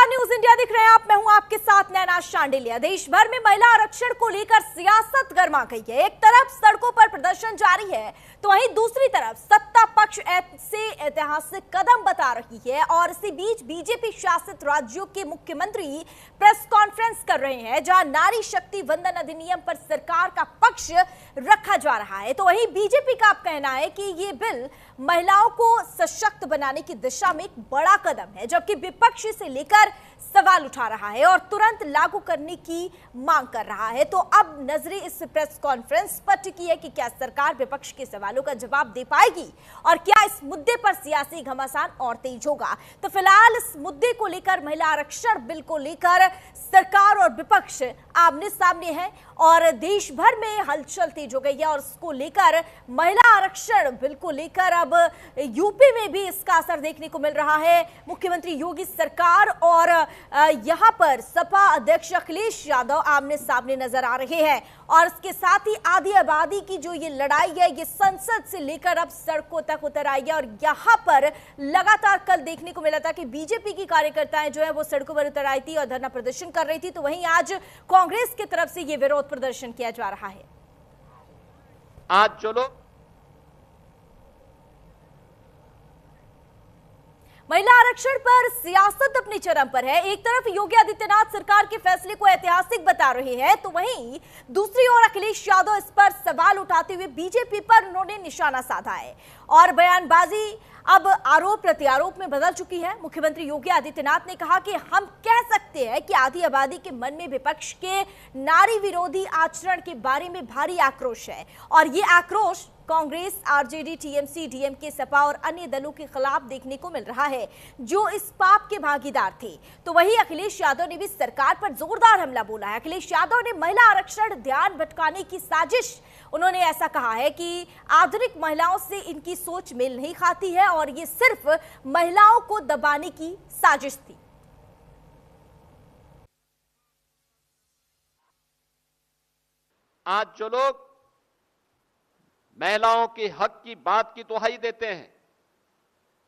नमस्कार, news India दिख रहे हैं आप। मैं हूं आपके साथ नैना शांडिलिया। देश भर में महिला आरक्षण को लेकर सियासत गर्मा गई है। एक तरफ सड़कों पर प्रदर्शन जारी है तो वहीं दूसरी तरफ सत्ता पक्ष ऐसे ऐतिहासिक कदम बता रही है और इसी बीच बीजेपी शासित राज्यों के मुख्यमंत्री प्रेस कॉन्फ्रेंस कर रहे हैं जहां नारी शक्ति वंदन अधिनियम पर सरकार का पक्ष रखा जा रहा है। तो वहीं बीजेपी का अब कहना है कि ये बिल महिलाओं को सशक्त बनाने की दिशा में एक बड़ा कदम है, जबकि विपक्ष से लेकर सवाल उठा रहा है और तुरंत लागू करने की मांग कर रहा है। तो अब नजरें इस प्रेस कॉन्फ्रेंस पर टिकी है कि क्या सरकार विपक्ष के सवालों का जवाब दे पाएगी और क्या इस मुद्दे पर सियासी घमासान और तेज होगा। तो फिलहाल इस मुद्दे को लेकर, महिला आरक्षण बिल को लेकर सरकार और विपक्ष आमने सामने है और देश भर में हलचल तेज हो गई है और इसको लेकर, महिला आरक्षण बिल को लेकर अब यूपी में भी इसका असर देखने को मिल रहा है। मुख्यमंत्री योगी सरकार और यहां पर सपा अध्यक्ष अखिलेश यादव आमने सामने नजर आ रहे हैं और इसके साथ ही आधी आबादी की जो ये लड़ाई है, ये संसद से लेकर अब सड़कों तक उतर आई है और यहां पर लगातार कल देखने को मिला था कि बीजेपी की कार्यकर्ताएं जो है वो सड़कों पर उतर आई थी और धरना प्रदर्शन कर रही थी। तो वहीं आज कांग्रेस की तरफ से ये विरोध प्रदर्शन किया जा रहा है। आज चलो महिला आरक्षण पर सियासत अपने चरम पर है। एक तरफ योगी आदित्यनाथ सरकार के फैसले को ऐतिहासिक बता रहे हैं तो वहीं दूसरी ओर अखिलेश यादव इस पर सवाल उठाते हुए बीजेपी पर उन्होंने निशाना साधा है और बयानबाजी अब आरोप प्रत्यारोप में बदल चुकी है। मुख्यमंत्री योगी आदित्यनाथ ने कहा कि हम कह सकते हैं कि आधी आबादी के मन में विपक्ष के नारी विरोधी आचरण के बारे में भारी आक्रोश है और ये आक्रोश Congress, RJD, TMC, DMK, Sapa और अन्य दलों के खिलाफ देखने को मिल रहा है जो इस पाप के भागीदार थे। तो वहीं अखिलेश यादव ने भी सरकार पर जोरदार हमला बोला है। अखिलेश यादव ने महिला आरक्षण ध्यान भटकाने की साजिश, उन्होंने ऐसा कहा है कि आधुनिक महिलाओं से इनकी सोच मेल नहीं खाती है और ये सिर्फ महिलाओं को दबाने की साजिश थी। आज जो लोग महिलाओं के हक की बात की दुहाई देते हैं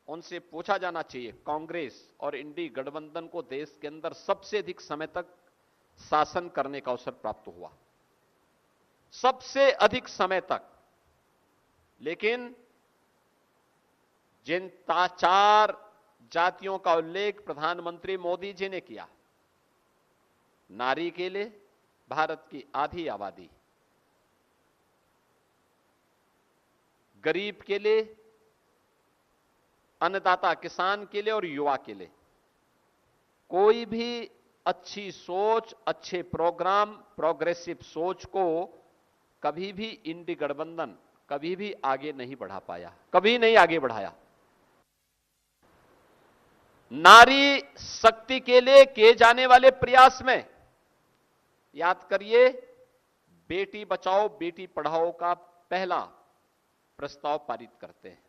उनसे पूछा जाना चाहिए, कांग्रेस और इंडी गठबंधन को देश के अंदर सबसे अधिक समय तक शासन करने का अवसर प्राप्त हुआ, सबसे अधिक समय तक। लेकिन जिन चार जातियों का उल्लेख प्रधानमंत्री मोदी जी ने किया, नारी के लिए भारत की आधी आबादी, गरीब के लिए, अन्नदाता किसान के लिए और युवा के लिए, कोई भी अच्छी सोच, अच्छे प्रोग्राम, प्रोग्रेसिव सोच को कभी भी इंडी गठबंधन कभी भी आगे नहीं बढ़ा पाया, कभी नहीं आगे बढ़ाया। नारी शक्ति के लिए किए जाने वाले प्रयास में याद करिए, बेटी बचाओ बेटी पढ़ाओ का पहला प्रस्ताव पारित करते हैं।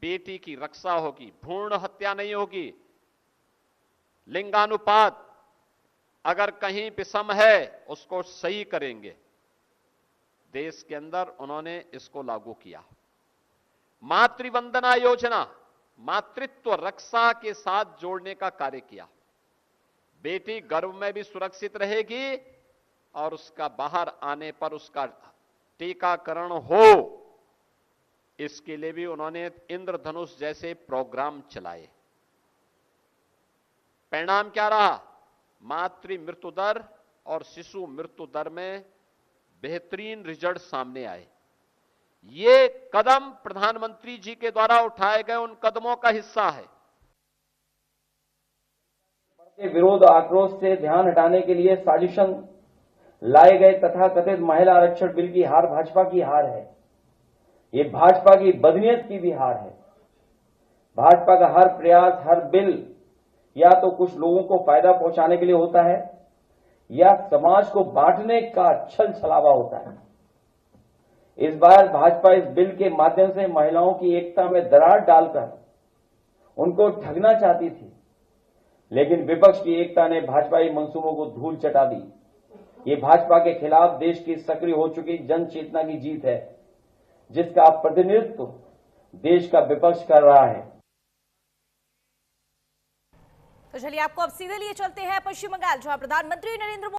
बेटी की रक्षा होगी, भ्रूण हत्या नहीं होगी, लिंगानुपात अगर कहीं विषम है उसको सही करेंगे। देश के अंदर उन्होंने इसको लागू किया। मातृवंदना योजना मातृत्व रक्षा के साथ जोड़ने का कार्य किया। बेटी गर्भ में भी सुरक्षित रहेगी और उसका बाहर आने पर उसका टीकाकरण हो, इसके लिए भी उन्होंने इंद्रधनुष जैसे प्रोग्राम चलाए। परिणाम क्या रहा? मातृ मृत्यु दर और शिशु मृत्यु दर में बेहतरीन रिजल्ट सामने आए। ये कदम प्रधानमंत्री जी के द्वारा उठाए गए उन कदमों का हिस्सा है। विरोध आक्रोश से ध्यान हटाने के लिए साजिशन लाए गए तथाकथित महिला आरक्षण बिल की हार भाजपा की हार है। ये भाजपा की बदनीयत की भी हार है। भाजपा का हर प्रयास, हर बिल या तो कुछ लोगों को फायदा पहुंचाने के लिए होता है या समाज को बांटने का छल छलावा होता है। इस बार भाजपा इस बिल के माध्यम से महिलाओं की एकता में दरार डालकर उनको ठगना चाहती थी, लेकिन विपक्ष की एकता ने भाजपाई मंसूबों को धूल चटा दी। ये भाजपा के खिलाफ देश की सक्रिय हो चुकी जन चेतना की जीत है, जिसका प्रतिनिधित्व देश का विपक्ष कर रहा है। तो चलिए आपको अब सीधे लिए चलते हैं पश्चिम बंगाल, जहां प्रधानमंत्री नरेंद्र